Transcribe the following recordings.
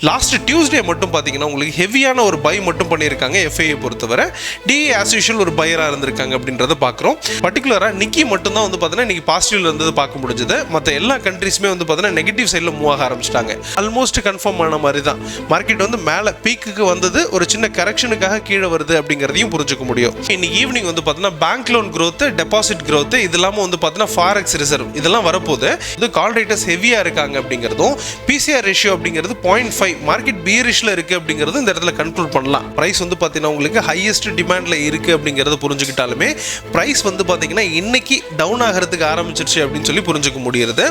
Last Tuesday மட்டும் பார்த்தீங்கன்னா உங்களுக்கு ஹெவியான ஒரு பை மட்டும் பண்ணியிருக்காங்க எஃப்ஐயை பொறுத்தவரை. டிஏ ஆஸ் யூஷுவல் ஒரு பையராக இருந்திருக்காங்க அப்படின்றத பார்க்குறோம். பர்டிகுலராக நிக்கி மட்டும் தான் வந்து பார்த்தீங்கன்னா இன்னைக்கு பாசிட்டிவ்ல இருந்தது பார்க்க முடிஞ்சது. மற்ற எல்லா கண்ட்ரீஸுமே வந்து பார்த்தீங்கன்னா நெகட்டிவ் சைடில் மூவ் ஆக ஆரம்பிச்சிட்டாங்க. ஆல்மோஸ்ட் கன்ஃபார்ம் ஆன மாதிரி தான் மார்க்கெட் வந்து மேலே பீக்குக்கு வந்தது, ஒரு சின்ன கரெக்ஷனுக்காக கீழே வருது அப்படிங்கிறதையும் புரிஞ்சுக்க முடியும். இன்னைக்கு ஈவினிங் வந்து பார்த்தீங்கன்னா bank loan growth, deposit growth, இது இல்லாமல் வந்து பார்த்தீங்கன்னா ஃபாரெக்ஸ் ரிசர்வ் இதெல்லாம் வரப்போது. இது கால் ரேட்டர்ஸ் ஹெவியாக இருக்காங்க அப்படிங்கிறதும், பிசிஆர் ரேஷியோ அப்படிங்கிறது 0.5 மார்க்கெட் பியரிஷ்ல இருக்கு அப்படிங்கிறது இந்த இடத்துல கன்க்ளூட் பண்ணலாம். பிரைஸ் வந்து பார்த்தீங்கன்னா உங்களுக்கு ஹையஸ்ட் டிமாண்ட்ல இருக்கு அப்படிங்கிறத புரிஞ்சுக்கிட்டாலுமே பிரைஸ் வந்து பார்த்தீங்கன்னா இன்னைக்கு டவுன் ஆகிறதுக்கு ஆரம்பிச்சிருச்சு அப்படின்னு சொல்லி புரிஞ்சுக்க முடியுது.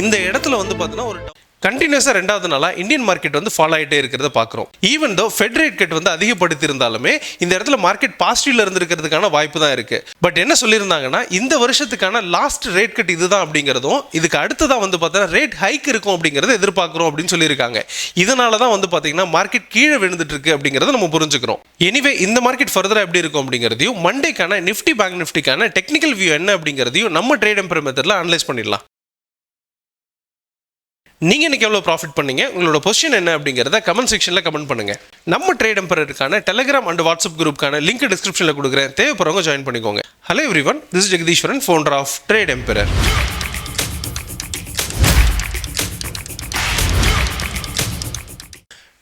இந்த இடத்துல வந்து பார்த்தீங்கன்னா ஒரு கண்டினியூஸாக ரெண்டாவது நாளாக இந்தியன் மார்க்கெட் வந்து ஃபாலோ ஆகிட்டே இருக்கிறத பார்க்குறோம். Even though fed rate cut வந்து அதிகப்படுத்தி இருந்தாலுமே இந்த இடத்துல மார்க்கெட் பாசிட்டிவ்ல இருந்திருக்கிறதுக்கான வாய்ப்பு தான் இருக்கு. பட் என்ன சொல்லியிருந்தாங்கன்னா இந்த வருஷத்துக்கான லாஸ்ட் ரேட் கட் இதுதான் அப்படிங்கிறதும், இதுக்கு அடுத்ததான் வந்து பார்த்தீங்கன்னா ரேட் ஹைக் இருக்கும் அப்படிங்கிறத எதிர்பார்க்குறோம் அப்படின்னு சொல்லியிருக்காங்க. இதனால தான் வந்து பார்த்தீங்கன்னா மார்க்கெட் கீழே விழுந்துட்டு இருக்கு அப்படிங்கிறத நம்ம புரிஞ்சுக்கிறோம். எனிவே இந்த மார்க்கெட் ஃபர்தராக எப்படி இருக்கும் அப்படிங்கிறதையும், மண்டேக்கான நிஃப்டி பேங்க் நிஃப்டிக்கான டெக்னிக்கல் வியூ என்ன அப்படிங்கிறதையும் நம்ம ட்ரேட் எம்பர் மெத்தடில் அனலைஸ் பண்ணிடலாம். நீங்கள் இன்னைக்கு எவ்வளோ ப்ராஃபிட் பண்ணீங்க, உங்களோட பொசிஷன் என்ன அப்படிங்கிறத கமெண்ட் செக்ஷனில் கமெண்ட் பண்ணுங்கள். நம்ம ட்ரேட் எம்பரருக்கான டெலிகிராம் அண்ட் வாட்ஸ்அப் குரூப்புக்கான லிங்க் டிஸ்கிரிப்ஷனில் கொடுக்குறேன், தேவைப்படுறவங்க ஜாயின் பண்ணிக்கோங்க. Hello everyone, this is Jagadeeswaran, founder of Trade Emperor.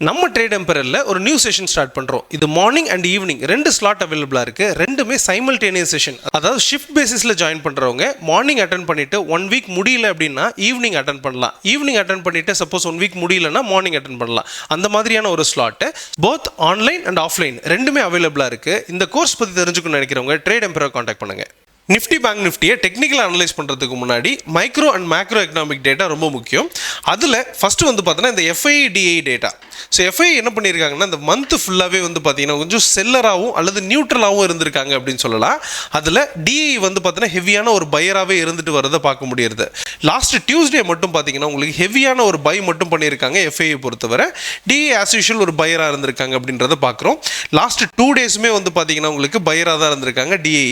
நம்ம ட்ரேட் எம்பரரில் ஒரு நியூ செஷன் ஸ்டார்ட் பண்ணுறோம். இது மார்னிங் அண்ட் ஈவினிங் 2 ஸ்லாட் அவைலபிளாக இருக்குது. ரெண்டுமே சைமல்டேனியஸ் செஷன். அதாவது ஷிஃப்ட் பேசிஸில் ஜாயின் பண்ணுறவங்க மார்னிங் அட்டன் பண்ணிவிட்டு 1 வீக் முடியல அப்படின்னா ஈவினிங் அட்டன் பண்ணலாம். ஈவினிங் அட்டன் பண்ணிவிட்டு சப்போஸ் 1 வீக் முடியலன்னா மார்னிங் அட்டன் பண்ணலாம். அந்த மாதிரியான ஒரு slot both online and offline ரெண்டுமே அவைலபிளாக இருக்குது. இந்த கோர்ஸ் பற்றி தெரிஞ்சுக்கணும்னு நினைக்கிறவங்க ட்ரேட் எம்பரரை காண்டாக்ட் பண்ணுங்கள். நிஃப்டி பேங்க் நிஃப்டியை டெக்னிக்கலாக அனலைஸ் பண்ணுறதுக்கு முன்னாடி micro and macro economic data ரொம்ப முக்கியம். அதில் ஃபஸ்ட்டு வந்து பார்த்தீங்கன்னா இந்த எஃப்ஐடிஐ டேட்டா. ஸோ எஃப்ஐ என்ன பண்ணியிருக்காங்கன்னா இந்த மந்த் ஃபுல்லாகவே வந்து பார்த்தீங்கன்னா கொஞ்சம் செல்லராகவும் அல்லது நியூட்ரலாகவும் இருந்திருக்காங்க அப்படின்னு சொல்லலாம். அதில் டிஐ வந்து பார்த்தீங்கன்னா ஹெவியான ஒரு பையராகவே இருந்துட்டு வரதை பார்க்க முடியுது. லாஸ்ட் டியூஸ்டே மட்டும் பார்த்தீங்கன்னா உங்களுக்கு ஹெவியான ஒரு பை மட்டும் பண்ணியிருக்காங்க எஃப்ஐயை பொறுத்தவரை. டிஐ ஆஸ் யூஷுவல் ஒரு பையராக இருந்திருக்காங்க அப்படின்றத பார்க்குறோம். லாஸ்ட் 2 டேஸுமே வந்து பார்த்தீங்கன்னா உங்களுக்கு பையராக தான் இருந்திருக்காங்க டிஐ.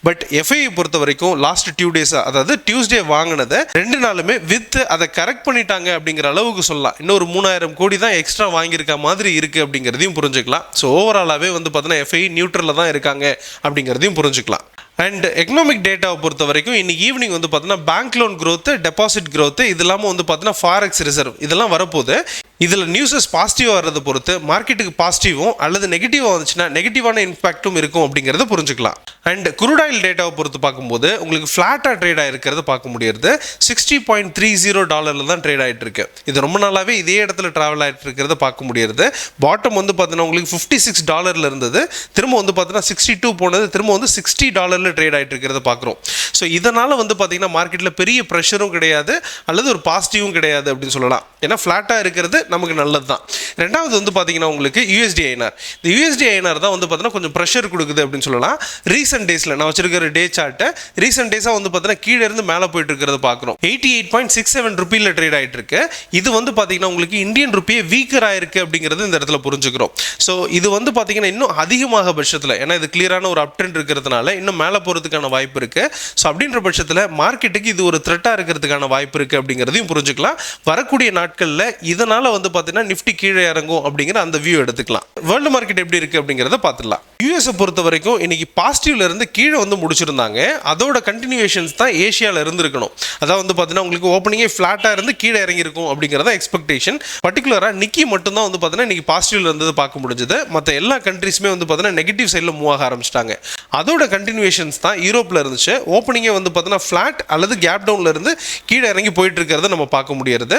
பட் எஃப்ஐ பொறுத்த வரைக்கும் லாஸ்ட் 2 டேஸ், அதாவது டியூஸ்டே வாங்கினதை 2 நாளுமே வித் அதை கரெக்ட் பண்ணிட்டாங்க அப்படிங்கிற அளவுக்கு சொல்லலாம். இன்னொரு 3000 கோடி தான் எக்ஸ்ட்ரா வாங்கியிருக்க மாதிரி இருக்கு அப்படிங்கிறதையும் புரிஞ்சுக்கலாம். ஸோ ஓவராலாகவே வந்து பார்த்தீங்கன்னா எஃப்ஐ நியூட்ரலில் தான் இருக்காங்க அப்படிங்கிறதையும் புரிஞ்சுக்கலாம். அண்ட் எக்கனாமிக் டேட்டாவை பொறுத்த வரைக்கும் இன்னைக்கு ஈவினிங் வந்து பார்த்தீங்கன்னா bank loan growth, deposit growth, இது இல்லாமல் வந்து பார்த்தீங்கன்னா ஃபாரெக்ஸ் ரிசர்வ் இதெல்லாம் வரப்போகுது. இதில் நியூஸஸ் பாசிட்டிவாக வர்றதை பொறுத்து மார்க்கெட்டுக்கு பாசிட்டிவும் அல்லது நெகட்டிவாக வந்துச்சுன்னா நெகட்டிவான இம்பாக்டும் இருக்கும் அப்படிங்கிறத புரிஞ்சுக்கலாம். அண்ட் குரூட் ஆயில் டேட்டாவை பொறுத்து பார்க்கும்போது உங்களுக்கு ஃப்ளாட்டாக ட்ரேட் ஆகிருக்கிறத பார்க்க முடியுது. $60.30 தான் ட்ரேட் ஆகிட்டு இருக்கு. இது ரொம்ப நாளாகவே இதே இடத்துல ட்ராவல் ஆகிட்டு இருக்கிறத பார்க்க முடியுது. பாட்டம் வந்து பார்த்தீங்கன்னா உங்களுக்கு $56 இருந்தது, திரும்ப வந்து பார்த்தீங்கன்னா 62 போனது, திரும்ப வந்து $60 ட்ரேட் ஆகிட்டு இருக்கிறத பார்க்குறோம். ஸோ இதனால் வந்து பார்த்தீங்கன்னா மார்க்கெட்டில் பெரிய ப்ரெஷரும் கிடையாது அல்லது ஒரு பாசிட்டிவும் கிடையாது அப்படின்னு சொல்லலாம். ஏன்னா ஃப்ளாட்டாக இருக்கிறது நமக்கு நல்லது தான். ரெண்டாவது வந்து பார்த்தீங்கன்னா உங்களுக்கு யூஎஸ்டி ஐஎன்ஆர். இந்த யூஎஸ்டி ஐஎன்ஆர் தான் வந்து பார்த்தீங்கன்னா கொஞ்சம் ப்ரெஷர் கொடுக்குது அப்படின்னு சொல்லலாம். ரீசெண்ட் டேஸில் நான் வச்சிருக்கிற டே சார்ட்டை ரீசெண்ட் டேஸாக வந்து பார்த்தீங்கன்னா கீழே இருந்து மேலே போயிட்டு இருக்கிறத பார்க்குறோம். 88.67 ருப்பியில் ட்ரேட் ஆகிட்டு இருக்கு. இது வந்து பார்த்தீங்கன்னா உங்களுக்கு இந்தியன் ருப்பியே வீக்கர் ஆயிருக்கு அப்படிங்கிறது இந்த இடத்துல புரிஞ்சுக்கிறோம். ஸோ இது வந்து பார்த்தீங்கன்னா இன்னும் அதிகமாக பட்சத்தில், ஏன்னா இது கிளியரான ஒரு அப் ட்ரெண்ட் இருக்கிறதுனால இன்னும் மேலே போகிறதுக்கான வாய்ப்பு இருக்கு. ஸோ அப்படின்ற பட்சத்தில் மார்க்கெட்டுக்கு இது ஒரு த்ரெட்டாக இருக்கிறதுக்கான வாய்ப்பு இருக்கு அப்படிங்கிறதையும் புரிஞ்சுக்கலாம். வரக்கூடிய நாட்களில் இதனால் வந்து பார்த்தீங்கன்னா நிஃப்டி கீழே இறங்கும் அப்படிங்கிற அந்த வியூ எடுத்துக்கலாம். வேர்ல்டு மார்க்கெட் எப்படி இருக்கு அப்படிங்கிறத பார்த்துடலாம். யூஎஸை பொறுத்த வரைக்கும் இன்னைக்கு பாசிட்டிவ்ல இருந்து கீழே வந்து முடிச்சிருந்தாங்க. அதோட கண்டினியூஷன்ஸ் தான் ஏஷியாவில் இருந்திருக்கணும். அதாவது வந்து பார்த்தீங்கன்னா உங்களுக்கு ஓப்பனிங்கே ஃப்ளாட்டாக இருந்து கீழே இறங்கியிருக்கும் அப்படிங்கிறத எக்ஸ்பெக்டேஷன். பர்டிகுலராக நிக்கி மட்டும் தான் வந்து பார்த்தீங்கன்னா இன்னைக்கு பாசிட்டிவ்ல இருந்தது பார்க்க முடிஞ்சது. மற்ற எல்லா கண்ட்ரீஸுமே வந்து பார்த்தீங்கன்னா நெகட்டிவ் சைடில் மூவ் ஆக ஆரம்பிச்சிட்டாங்க. அதோட கண்டினியூஷன்ஸ் தான் யூரோப்பில் இருந்துச்சு. ஓப்பனிங்கே வந்து பார்த்தீங்கன்னா ஃப்ளாட் அல்லது கேப் டவுன்ல இருந்து கீழே இறங்கி போயிட்டு இருக்கிறத நம்ம பார்க்க முடியுது.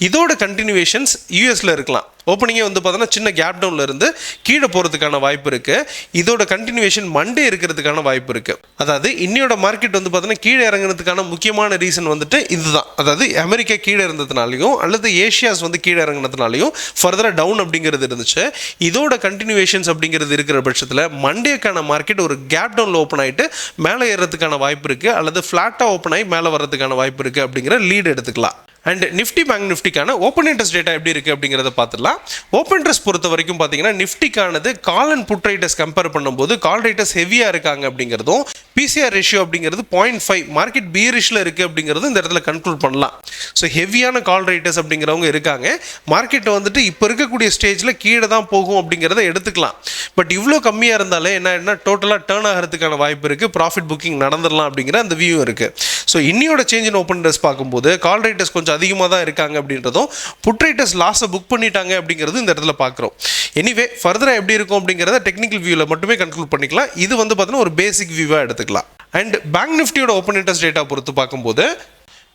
இதோட கண்டினியூஷன்ஸ் யூஎஸ்ல இருக்கலாம். ஓப்பனிங்கே வந்து பார்த்தீங்கன்னா சின்ன கேப் டவுன்ல இருந்து கீழே போகிறதுக்கான வாய்ப்பு இருக்கு. இதோட கண்டினியூஷன் மண்டே இருக்கிறதுக்கான வாய்ப்பு இருக்கு. அதாவது இன்னையோட மார்க்கெட் வந்து பார்த்தீங்கன்னா கீழே இறங்குறதுக்கான முக்கியமான ரீசன் வந்துட்டு இதுதான். அதாவது அமெரிக்கா கீழே இருந்ததுனாலையும் அல்லது ஏஷியாஸ் வந்து கீழே இறங்குனதுனாலையும் ஃபர்தராக டவுன் அப்படிங்கிறது இருந்துச்சு. இதோட கண்டினியூஷன்ஸ் அப்படிங்கிறது இருக்கிற பட்சத்தில் மண்டேக்கான மார்க்கெட் ஒரு கேப் டவுனில் ஓப்பன் ஆகிட்டு மேலே ஏறதுக்கான வாய்ப்பு இருக்குது அல்லது ஃப்ளாட்டாக ஓப்பன் ஆகி மேலே வர்றதுக்கான வாய்ப்பு இருக்குது அப்படிங்கிற லீட் எடுத்துக்கலாம். அண்ட் நிஃப்டி பேங்க் நிஃப்டிக்கான ஓப்பன் இன்ட்ரெஸ்ட் டேட்டா எப்படி இருக்குது அப்படிங்கிறத பார்த்துடலாம். ஓப்பன் இன்ட்ரெஸ்ட் பொறுத்த வரைக்கும் பார்த்தீங்கன்னா நிஃப்டிக்கானது call and put writers compare பண்ணும்போது கால் ரைட்டர்ஸ் ஹெவியாக இருக்காங்க அப்படிங்கிறதும் பிசிஆர் ரேஷியோ அப்படிங்கிறது 0.5 மார்க்கெட் பியரிஷில் இருக்குது அப்படிங்கிறது இந்த இடத்துல கன்க்ளூட் பண்ணலாம். ஸோ ஹெவியான கால் ரைட்டர்ஸ் அப்படிங்கிறவங்க இருக்காங்க. மார்க்கெட் வந்துட்டு இப்போ இருக்கக்கூடிய ஸ்டேஜில் கீழே தான் போகும் அப்படிங்கிறத எடுத்துக்கலாம். பட் இவ்வளோ கம்மியாக இருந்தாலே என்ன டோட்டலாக டேர்ன் ஆகிறதுக்கான வாய்ப்பு இருக்குது, ப்ராஃபிட் புக்கிங் நடந்துடலாம் அப்படிங்கிற அந்த வியூ இருக்குது. ஸோ இன்னியோட சேஞ்ச் இன் ஓப்பன் இன்ட்ரெஸ்ட் பார்க்கும்போது கால் ரைட்டர்ஸ் கொஞ்சம் அதிகமாக தான் இருக்காங்க அப்படின்றதும் புட் ரைட்டர்ஸ் லாஸை புக் பண்ணிட்டாங்க அப்படிங்கிறது இந்த இடத்துல பார்க்குறோம். எனிவே ஃபர்தராக எப்படி இருக்கும் அப்படிங்கிறத டெக்னிக்கல் வியூவில் மட்டுமே கன்க்ளூட் பண்ணிக்கலாம். இது வந்து பார்த்தீங்கன்னா ஒரு பேசிக் வியூவாக எடுத்துக்கலாம். அண்ட் பேங்க் நிஃப்டியோட ஓப்பன் இன்ட்ரெஸ்ட் டேட்டா பொறுத்து பார்க்கும்போது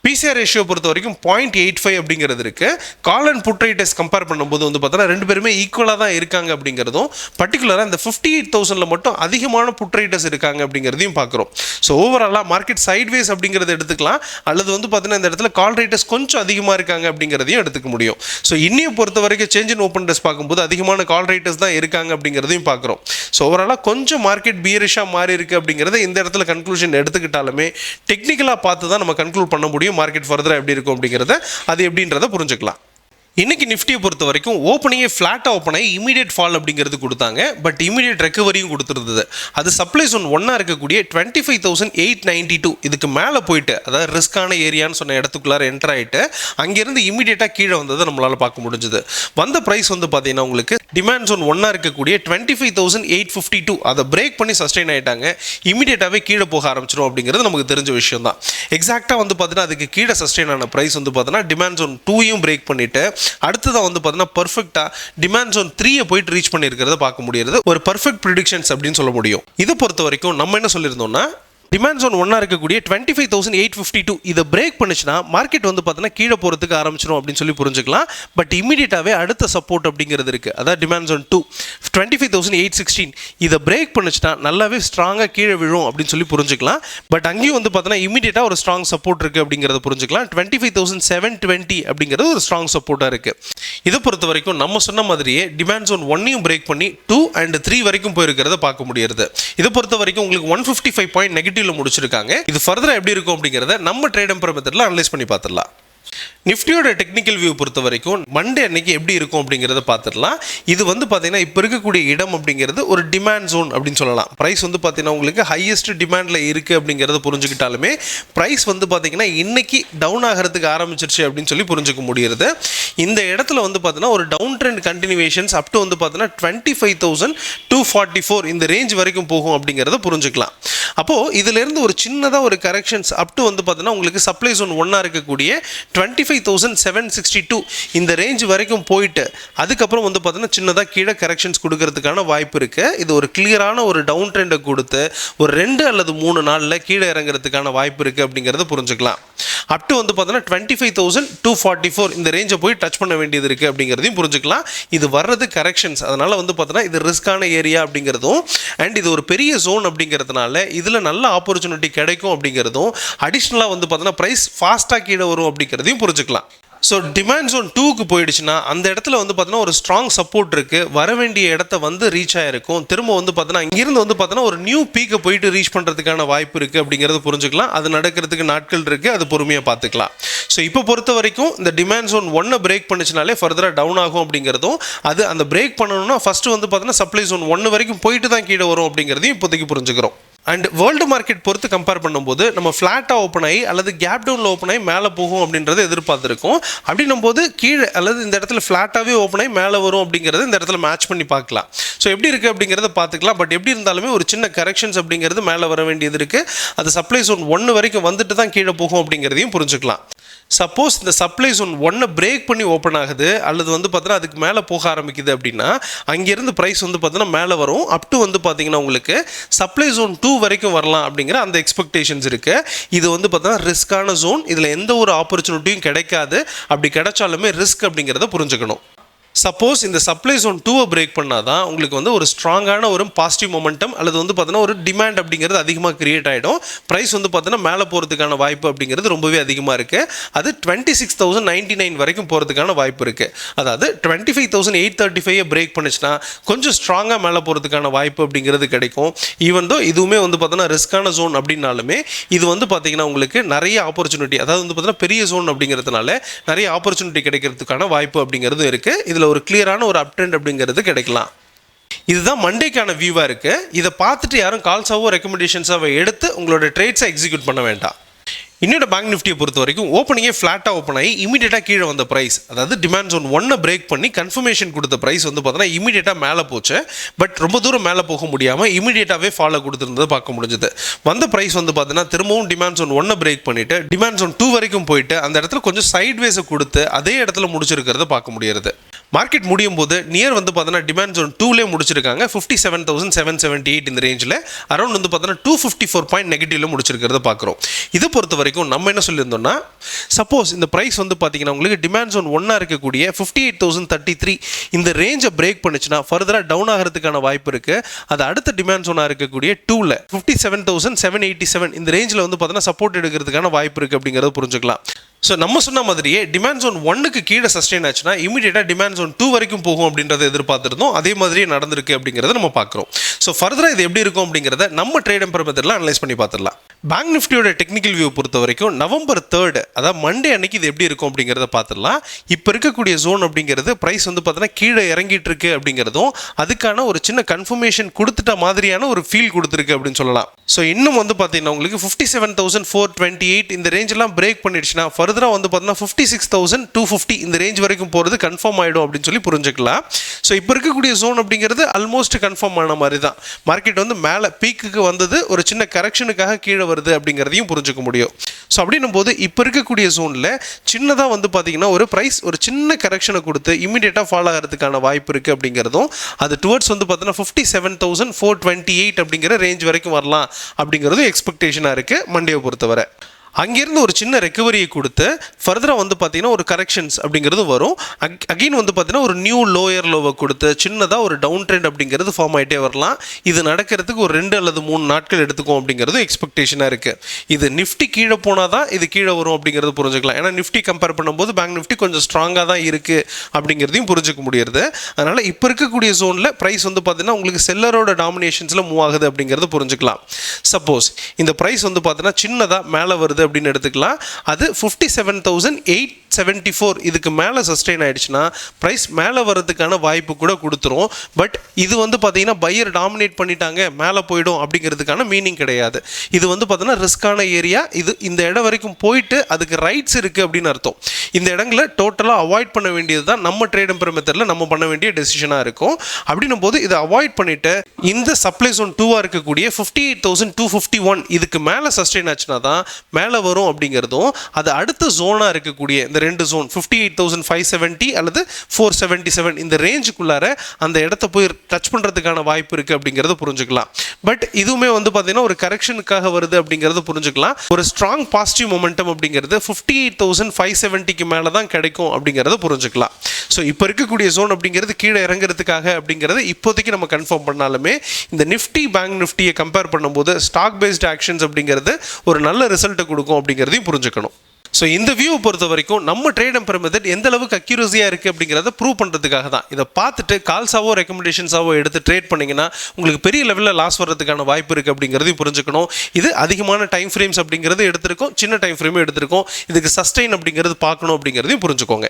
பிசிஆர் ரேஷியோ பொறுத்த வரைக்கும் 0.85 அப்படிங்கிறது இருக்குது. Call and put writers compare பண்ணும்போது வந்து பார்த்தோன்னா ரெண்டு பேருமே ஈக்குவலாக தான் இருக்காங்க அப்படிங்கிறதும் பர்டிகுலராக இந்த 58,000 மட்டும் அதிகமான புட் ரைட்டர்ஸ் இருக்காங்க அப்படிங்கிறதையும் பார்க்குறோம். ஸோ ஓவராலாக மார்க்கெட் சைட்வேஸ் அப்படிங்கிறத எடுத்துக்கலாம், அல்லது வந்து பார்த்தீங்கன்னா இந்த இடத்துல கால் ரைட்டர்ஸ் கொஞ்சம் அதிகமாக இருக்காங்க அப்படிங்கிறதையும் எடுத்துக்க முடியும். ஸோ இன்னியை பொறுத்த வரைக்கும் சேஞ்ச் இன் ஓப்பன் இன்ட்ரெஸ்ட் பார்க்கும்போது அதிகமான கால் ரைட்டர்ஸ் தான் இருக்காங்க அப்படிங்கிறதையும் பார்க்குறோம். ஸோ ஓவராலாக கொஞ்சம் மார்க்கெட் பியரிஷாக மாறி இருக்குது அப்படிங்கிறத இந்த இடத்துல கன்க்ளூஷன் எடுத்துக்கிட்டாலுமே டெக்னிக்கலாக பார்த்து தான் நம்ம கன்க்ளூட் பண்ண முடியும் மார்க்கெட் ஃபர்தரா எப்படி இருக்கும் அப்படிங்கிறத அது எப்படின்றத புரிஞ்சுக்கலாம். இன்னைக்கு நிஃப்டியை பொறுத்த வரைக்கும் ஓப்பனிங்கே ஃப்ளாட்டாக ஓப்பன் ஆகி இமீடியட் ஃபால் அப்படிங்கிறது கொடுத்தாங்க. பட் இமீடியட் ரெக்கவரியும் கொடுத்துருந்தது. அது சப்ளை ஜோன் 1 இருக்கக்கூடிய 25,892 இதுக்கு மேலே போயிட்டு, அதாவது ரிஸ்கான ஏரியான்னு சொன்ன இடத்துக்குள்ளார என்டர் ஆகிட்டு அங்கேருந்து இமீடியட்டாக கீழே வந்ததை நம்மளால் பார்க்க முடிஞ்சுது. வந்த ப்ரைஸ் வந்து பார்த்தீங்கன்னா உங்களுக்கு டிமாண்ட் ஜோன் 1 இருக்கக்கூடிய 25,852 அதை பிரேக் பண்ணி சஸ்டெயின் ஆகிட்டாங்க. இமீடியட்டாகவே கீழே போக ஆரம்பிச்சிடும் அப்படிங்கிறது நமக்கு தெரிஞ்ச விஷயம் தான். எக்ஸாக்டாக வந்து பார்த்தீங்கன்னா அதுக்கு கீழே சஸ்டெயின் ஆன ப்ரைஸ் வந்து பார்த்தீங்கன்னா டிமாண்ட் ஜோன் 2 பிரேக் பண்ணிட்டு அடுத்ததான் வந்து பார்த்தீங்கன்னா பர்ஃபெக்டாக டிமாண்ட் ஜோன் 3 போயிட்டு ரீச் பண்ணியிருக்கிறத பார்க்க முடியாது. ஒரு பர்ஃபெக்ட் ப்ரிடிக்ஷன்ஸ் அப்படின்னு சொல்ல முடியும். இதை பொறுத்த வரைக்கும் நம்ம என்ன சொல்லியிருந்தோம்னா டிமாண்ட் ஜோன் 1 இருக்கக்கூடிய 25,852 இதை பிரேக் பண்ணுச்சுன்னா மார்க்கெட் வந்து பார்த்தீங்கன்னா கீழே போகிறதுக்கு ஆரம்பிச்சிடும் அப்படின்னு சொல்லி புரிஞ்சுக்கலாம். பட் இமீடியட்டாகவே அடுத்த சப்போர்ட் அப்படிங்கிறது இருக்குது, அதாவது டிமாண்ட் ஜோன் 2 25,816 இதை பிரேக் பண்ணுச்சுன்னா நல்லாவே ஸ்ட்ராங்காக கீழே விழும் அப்படின்னு சொல்லி புரிஞ்சுக்கலாம். பட் அங்கேயும் வந்து பார்த்தீங்கன்னா இமீடியட்டாக ஒரு ஸ்ட்ராங் சப்போர்ட் இருக்குது அப்படிங்கிறத புரிஞ்சுக்கலாம். 25,720 அப்படிங்கிறது ஒரு ஸ்ட்ராங் சப்போர்ட்டாக இருக்குது. இதை பொறுத்த வரைக்கும் நம்ம சொன்ன மாதிரியே டிமாண்ட் ஜோன் 1 பிரேக் பண்ணி 2 and 3 வரைக்கும் போயிருக்கிறத பார்க்க முடியாது. இதை பொறுத்த வரைக்கும் உங்களுக்கு 155 பாயிண்ட் நெகட்டிவ் முடிச்சிருக்காங்க. இது ஃபர்தரா எப்படி இருக்கும் அப்படிங்கறத நம்ம ட்ரேட் எம்பரர் மெத்தட்ல அனலைஸ் பண்ணி பார்த்துடலாம். நிஃப்டியோட டெக்னிக்கல் வியூ பொறுத்த வரைக்கும் மண்டே அன்னைக்கு எப்படி இருக்கும் அப்படிங்கிறத பார்த்துடலாம். இது வந்து பார்த்தீங்கன்னா இப்போ இருக்கக்கூடிய இடம் அப்படிங்கிறது ஒரு டிமாண்ட் ஜோன் அப்படின்னு சொல்லலாம். ப்ரைஸ் வந்து பார்த்தீங்கன்னா உங்களுக்கு ஹையஸ்ட் டிமாண்டில் இருக்குது அப்படிங்கிறத புரிஞ்சுக்கிட்டாலுமே ப்ரைஸ் வந்து பார்த்தீங்கன்னா இன்னைக்கு டவுன் ஆகிறதுக்கு ஆரம்பிச்சிருச்சு அப்படின்னு சொல்லி புரிஞ்சுக்க முடியுது. இந்த இடத்துல வந்து பார்த்தீங்கன்னா ஒரு டவுன் ட்ரெண்ட் கண்டினியூவேஷன்ஸ் அப் டு வந்து பார்த்தீங்கன்னா 25,244 இந்த ரேஞ்ச் வரைக்கும் போகும் அப்படிங்கிறத புரிஞ்சுக்கலாம். அப்போது இதிலிருந்து ஒரு சின்னதாக ஒரு கரெக்ஷன்ஸ் அப் டு வந்து பார்த்தீங்கன்னா உங்களுக்கு சப்ளை ஜோன் 1 இருக்கக்கூடிய 25,762 இந்த ரேஞ்ச் வரைக்கும் போயிட்டு அதுக்கப்புறம் வந்து பார்த்தீங்கன்னா சின்னதாக கீழே கரெக்ஷன்ஸ் கொடுக்கறதுக்கான வாய்ப்பு இருக்குது. இது ஒரு கிளியரான ஒரு டவுன் ட்ரெண்டை கொடுத்து ஒரு 2 அல்லது 3 நாளில் கீழே இறங்குறதுக்கான வாய்ப்பு இருக்குது அப்படிங்கிறத புரிஞ்சுக்கலாம். அப் டு வந்து பார்த்தீங்கன்னா 25,244 இந்த ரேஞ்சை போய் டச் பண்ண வேண்டியது இருக்குது அப்படிங்கிறதையும் புரிஞ்சுக்கலாம். இது வர்றது கரெக்ஷன்ஸ், அதனால் வந்து பார்த்தீங்கன்னா இது ரிஸ்கான ஏரியா அப்படிங்கிறதும் அண்ட் இது ஒரு பெரிய ஜோன் அப்படிங்கிறதுனால இதில் நல்ல ஆப்பர்ச்சுனிட்டி கிடைக்கும் அப்படிங்கிறதும் அடிஷ்னலாக வந்து பார்த்தீங்கன்னா ப்ரைஸ் ஃபாஸ்ட்டாக கீழே வரும் அப்படிங்கிறதையும் புரிஞ்சுக்கலாம். ஸோ டிமாண்ட் ஜோன் 2க்கு போயிடுச்சுன்னா அந்த இடத்துல வந்து பார்த்தீங்கன்னா ஒரு ஸ்ட்ராங் சப்போர்ட் இருக்குது, வர வேண்டிய இடத்த வந்து ரீச் ஆகிருக்கும். திரும்ப வந்து பார்த்தீங்கன்னா இங்கிருந்து வந்து பார்த்தீங்கன்னா ஒரு நியூ பீக்கை போயிட்டு ரீச் பண்ணுறதுக்கான வாய்ப்பு இருக்குது அப்படிங்கிறது புரிஞ்சுக்கலாம். அது நடக்கிறதுக்கு நாட்கள் இருக்குது, அது பொறுமையாக பார்த்துக்கலாம். ஸோ இப்போ பொறுத்த வரைக்கும் இந்த டிமாண்ட் ஜோன் 1 பிரேக் பண்ணிச்சுனாலே ஃபர்தராக டவுன் ஆகும் அப்படிங்கிறதும் அது அந்த பிரேக் பண்ணணும்னா ஃபஸ்ட்டு வந்து பார்த்தீங்கன்னா சப்ளை ஜோன் 1 வரைக்கும் போயிட்டு தான் கீழே வரும் அப்படிங்கிறதையும் இப்போதைக்கு புரிஞ்சுக்கிறோம். அண்ட் வேர்ல்டு மார்க்கெட் பொறுத்து கம்பேர் பண்ணும்போது நம்ம ஃப்ளாட்டாக ஓப்பன் ஆகி அல்லது கேப் டவுனில் ஓப்பன் ஆகி மேலே போகும் அப்படின்றத எதிர்பார்த்துருக்கோம். அப்படின்னும் போது கீழே அல்லது இந்த இடத்துல ஃப்ளாட்டாகவே ஓப்பன் ஆகி மேலே வரும் அப்படிங்கிறத இந்த இடத்துல மேட்ச் பண்ணி பார்க்கலாம். ஸோ எப்படி இருக்குது அப்படிங்கிறத பார்த்துக்கலாம். பட் எப்படி இருந்தாலுமே ஒரு சின்ன கரெக்ஷன்ஸ் அப்படிங்கிறது மேலே வர வேண்டியது இருக்குது. அது சப்ளை ஜோன் 1 வரைக்கும் வந்துட்டு தான் கீழே போகும் அப்படிங்கிறதையும் புரிஞ்சுக்கலாம். சப்போஸ் இந்த சப்ளை ஜோன் 1 பிரேக் பண்ணி ஓப்பன் ஆகுது அல்லது வந்து பார்த்தீங்கன்னா அதுக்கு மேலே போக ஆரம்பிக்குது அப்படின்னா அங்கேருந்து ப்ரைஸ் வந்து பார்த்தீங்கன்னா மேலே வரும். அப் டு வந்து பார்த்தீங்கன்னா உங்களுக்கு சப்ளை ஜோன் 2 வரைக்கும் வரலாம் அப்படிங்கிற அந்த எக்ஸ்பெக்டேஷன்ஸ் இருக்குது. இது வந்து பார்த்தீங்கன்னா ரிஸ்கான ஜோன், இதில் எந்த ஒரு ஆப்பர்ச்சுனிட்டியும் கிடைக்காது. அப்படி கிடைச்சாலுமே ரிஸ்க் அப்படிங்கிறத புரிஞ்சுக்கணும். சப்போஸ் இந்த சப்ளை ஜோன் 2 பிரேக் பண்ணாதான் உங்களுக்கு வந்து ஒரு ஸ்ட்ராங்கான ஒரு பாசிட்டிவ் மொமெண்டம் அல்லது வந்து பார்த்தீங்கன்னா ஒரு டிமாண்ட் அப்படிங்கிறது அதிகமாக கிரியேட் ஆகிடும். ப்ரைஸ் வந்து பார்த்தீங்கன்னா மேலே போகிறதுக்கான வாய்ப்பு அப்படிங்கிறது ரொம்பவே அதிகமாக இருக்குது. அது 26,099 வரைக்கும் போகிறதுக்கான வாய்ப்பு இருக்குது. அதாவது 25,835 பிரேக் பண்ணிச்சுன்னா கொஞ்சம் ஸ்ட்ராங்காக மேலே போகிறதுக்கான வாய்ப்பு அப்படிங்கிறது கிடைக்கும். ஈவன் தோ இதுவுமே வந்து பார்த்தீங்கன்னா ரிஸ்கான ஜோன் அப்படின்னாலுமே இது வந்து பார்த்தீங்கன்னா உங்களுக்கு நிறைய ஆப்பர்ச்சுனிட்டி, அதாவது வந்து பார்த்தீங்கன்னா பெரிய ஜோன் அப்படிங்கிறதுனால நிறைய ஆப்பர்ச்சுனிட்டி கிடைக்கிறதுக்கான வாய்ப்பு அப்படிங்கிறது இருக்குது. இதில் ஒரு கிளியரான ஒரு அப் ட்ரெண்ட் அப்படிங்கிறது கிடைக்கலாம். இதுதான் மண்டேக்கான வியூவாக இருக்குது. இதை பார்த்துட்டு யாரும் கால்ஸாவோ ரெக்கமெண்டேஷன்ஸாவோ எடுத்து உங்களோட ட்ரேட்ஸை எக்ஸிக்யூட் பண்ண வேண்டாம். இன்னொரு பேங்க் நிஃப்டியை பொறுத்த வரைக்கும் ஓப்பனிங்கே ஃப்ளாட்டாக ஓப்பன் ஆகி இமீடியட்டாக கீழே வந்த ப்ரைஸ், அதாவது டிமாண்ட் ஜோன் 1 பிரேக் பண்ணி கன்ஃபர்மேஷன் கொடுத்த ப்ரைஸ் வந்து பார்த்தீங்கன்னா இமீடியட்டாக மேலே போச்சு. பட் ரொம்ப தூரம் மேலே போக முடியாமல் இமீடியட்டாகவே ஃபாலோ கொடுத்துருந்தது பார்க்க முடிஞ்சது. வந்த ப்ரைஸ் வந்து பார்த்தீங்கன்னா திரும்பவும் டிமாண்ட் ஜோன் 1 பிரேக் பண்ணிவிட்டு டிமாண்ட் ஜோன் 2 வரைக்கும் போயிட்டு அந்த இடத்துல கொஞ்சம் சைட்வேஸை கொடுத்து அதே இடத்துல முடிச்சிருக்கிறத பார்க்க முடியுது. மார்க்கெட் முடியும் போது நியர் வந்து பார்த்தீங்கன்னா டிமாண்ட் ஜோன் 2லே முடிச்சிருக்காங்க. 57,778 இந்த ரேஞ்சில் அரௌண்ட் வந்து பார்த்தீங்கன்னா 254 பாயிண்ட் நெகட்டிவ்ல முடிச்சிருக்கிறத பார்க்குறோம். இதை பொறுத்த வரைக்கும் நம்ம என்ன சொல்லியிருந்தோம்னா, சப்போஸ் இந்த ப்ரைஸ் வந்து பார்த்தீங்கன்னா உங்களுக்கு டிமாண்ட் ஜோன் 1 இருக்கக்கூடிய 58,033 இந்த ரேஞ்சை பிரேக் பண்ணிச்சுன்னா ஃபர்தராக டவுன் ஆகிறதுக்கான வாய்ப்பு இருக்குது. அது அடுத்த டிமாண்ட் ஜோனாக இருக்கக்கூடிய 2ல 57,787 இந்த ரேஞ்சில் வந்து பார்த்தீங்கன்னா சப்போர்ட் எடுக்கிறதுக்கான வாய்ப்பு இருக்குது அப்படிங்கிறத புரிஞ்சுக்கலாம். ஸோ நம்ம சொன்ன மாதிரியே டிமாண்ட் ஜோன் 1க்கு கீழே சஸ்டெயின் ஆச்சுன்னா இமீடியட்டாக டிமாண்ட் ஜோன் 2 வரைக்கும் போகும் அப்படின்றத எதிர்பார்த்துருந்தோம். அதே மாதிரியே நடந்திருக்கு அப்படிங்கிறத நம்ம பார்க்குறோம். ஸோ ஃபர்தராக இது எப்படி இருக்கும் அப்படிங்கிறத நம்ம ட்ரேட் எம்பர் மெத்தட்ல அனலைஸ் பண்ணி பார்த்துடலாம். பேங்க் நிஃப்டியோட டெக்னிக்கல் வியூ பொறுத்த வரைக்கும் நவம்பர் 3 அதாவது மண்டே அன்னைக்கு இது எப்படி இருக்கும் அப்படிங்கிறத பார்த்துடலாம். இப்போ இருக்கக்கூடிய ஜோன் அப்படிங்கிறது ப்ரைஸ் வந்து பார்த்தீங்கன்னா கீழே இறங்கிட்டு இருக்கு அப்படிங்கிறதும் அதுக்கான ஒரு சின்ன கன்ஃபர்மேஷன் கொடுத்துட்ட மாதிரியான ஒரு ஃபீல் கொடுத்துருக்கு அப்படின்னு சொல்லலாம். ஸோ இன்னும் வந்து பார்த்தீங்கன்னா உங்களுக்கு 57,428 இந்த ரேஞ்செல்லாம் பிரேக் பண்ணிடுச்சுன்னா ஃபர்தராக வந்து பார்த்தீங்கன்னா 56,250 இந்த ரேஞ்ச் வரைக்கும் போகிறது கன்ஃபார்ம் ஆகிடும் அப்படின்னு சொல்லி புரிஞ்சுக்கலாம். ஸோ இப்போ இருக்கக்கூடிய ஜோன் அப்படிங்கிறது ஆல்மோஸ்ட் கன்ஃபார்ம் ஆன மாதிரி தான். மார்க்கெட் வந்து மேலே பீக்குக்கு வந்தது ஒரு சின்ன கரெக்ஷனுக்காக கீழே வருது அப்படிங்கிறதையும் புரிஞ்சுக்க முடியும். ஸோ அப்படின்னும் போது இப்போ இருக்கக்கூடிய ஜோனில் சின்னதாக வந்து பார்த்தீங்கன்னா ஒரு ப்ரைஸ் ஒரு சின்ன கரெக்ஷனை கொடுத்து இமீடியட்டாக ஃபாலோ ஆகிறதுக்கான வாய்ப்பு இருக்குது அப்படிங்கிறதும் அது டுவர்ட்ஸ் வந்து பார்த்தீங்கன்னா 57,428 அப்படிங்கிற ரேஞ்ச் வரைக்கும் வரலாம் அப்படிங்கிறதும் எக்ஸ்பெக்டேஷனாக இருக்குது மண்டேவை பொறுத்தவரை. அங்கேருந்து ஒரு சின்ன ரெக்கவரியை கொடுத்து ஃபர்தராக வந்து பார்த்தீங்கன்னா ஒரு கரெக்ஷன்ஸ் அப்படிங்கிறது வரும். அகெயின் வந்து பார்த்தீங்கன்னா ஒரு நியூ லோயர் லோவை கொடுத்து சின்னதாக ஒரு டவுன் ட்ரெண்ட் அப்படிங்கிறது ஃபார்ம் ஆகிட்டே வரலாம். இது நடக்கிறதுக்கு ஒரு 2 அல்லது 3 நாட்கள் எடுத்துக்கும் அப்படிங்கிறது எக்ஸ்பெக்டேஷனாக இருக்குது. இது நிஃப்டி கீழே போனால் தான் இது கீழே வரும் அப்படிங்கிறது புரிஞ்சுக்கலாம். ஏன்னா நிஃப்டி கம்பேர் பண்ணும்போது பேங்க் நிஃப்டி கொஞ்சம் ஸ்ட்ராங்காக தான் இருக்குது அப்படிங்கிறதையும் புரிஞ்சுக்க முடியுது. அதனால் இப்போ இருக்கக்கூடிய ஜோனில் ப்ரைஸ் வந்து பார்த்தீங்கன்னா உங்களுக்கு செல்லரோட டாமினேஷன்ஸில் மூவ் ஆகுது அப்படிங்கிறது புரிஞ்சுக்கலாம். சப்போஸ் இந்த ப்ரைஸ் வந்து பார்த்தீங்கன்னா சின்னதாக மேலே வருது அப்படின்னு எடுத்துக்கலாம். அது 57,874 இதுக்கு மேலே சஸ்டெயின் ஆயிடுச்சுன்னா ப்ரைஸ் மேலே வர்றதுக்கான வாய்ப்பு கூட கொடுத்துரும். பட் இது வந்து பார்த்தீங்கன்னா பையர் டாமினேட் பண்ணிட்டாங்க மேலே போயிடும் அப்படிங்கிறதுக்கான மீனிங் கிடையாது. இது வந்து பார்த்தீங்கன்னா ரிஸ்கான ஏரியா. இது இந்த இடம் வரைக்கும் போயிட்டு அதுக்கு ரைட்ஸ் இருக்குது அப்படின்னு அர்த்தம். இந்த இடங்களை டோட்டலாக அவாய்ட் பண்ண வேண்டியது தான் நம்ம ட்ரேட் எம்பர் மெத்தடில் நம்ம பண்ண வேண்டிய டெசிஷனாக இருக்கும். அப்படின்னும் போது இதை அவாய்ட் பண்ணிவிட்டு இந்த சப்ளை ஜோன் 2 இருக்கக்கூடிய 58,251 இதுக்கு மேலே சஸ்டெயின் ஆச்சுன்னா தான் மேலே வரும் அப்படிங்கிறதும் அது அடுத்த ஜோனாக இருக்கக்கூடிய இந்த 2 ஜோன் 58,570 அல்லது 477 இந்த ரேஞ்சுக்குள்ளார அந்த இடத்த போய் டச் பண்ணுறதுக்கான வாய்ப்பு இருக்குது அப்படிங்கிறத புரிஞ்சுக்கலாம். பட் இதுவுமே வந்து பார்த்தீங்கன்னா ஒரு கரெக்ஷனுக்காக வருது அப்படிங்கிறத புரிஞ்சுக்கலாம். ஒரு ஸ்ட்ராங் பாசிட்டிவ் மொமெண்டம் அப்படிங்கிறது 58,570க்கு மேலே தான் கிடைக்கும் அப்படிங்கிறத புரிஞ்சுக்கலாம். ஸோ இப்போ இருக்கக்கூடிய ஜோன் அப்படிங்கிறது கீழே இறங்குறதுக்காக அப்படிங்கிறது இப்போதைக்கு நம்ம கன்ஃபார்ம் பண்ணாலுமே இந்த நிஃப்டி பேங்க் நிஃப்டியை கம்பேர் பண்ணும்போது ஸ்டாக் பேஸ்ட் ஆக்ஷன்ஸ் அப்படிங்கிறது ஒரு நல்ல ரிசல்ட்டை கொடுக்கும் அப்படிங்கிறதையும் புரிஞ்சுக்கணும். ஸோ இந்த வியூவை பொறுத்த வரைக்கும் நம்ம ட்ரேட் எம்பர் மெத்தட் எந்த அளவுக்கு அக்யூரஸியாக இருக்குது அப்படிங்கிறத ப்ரூவ் பண்ணுறதுக்காக தான். இதை பார்த்துட்டு கால்ஸாவோ ரெக்கமெண்டேஷன்ஸாவோ எடுத்து ட்ரேட் பண்ணிங்கன்னா உங்களுக்கு பெரிய லெவலில் லாஸ் வர்றதுக்கான வாய்ப்பு இருக்குது அப்படிங்கிறதையும் புரிஞ்சுக்கணும். இது அதிகமான டைம் ஃப்ரேம்ஸ் அப்படிங்கிறது எடுத்திருக்கோம், சின்ன டைம் ஃப்ரேமும் எடுத்திருக்கோம். இதுக்கு சஸ்டெயின் அப்படிங்கிறது பார்க்கணும் அப்படிங்கிறதையும் புரிஞ்சுக்கோங்க.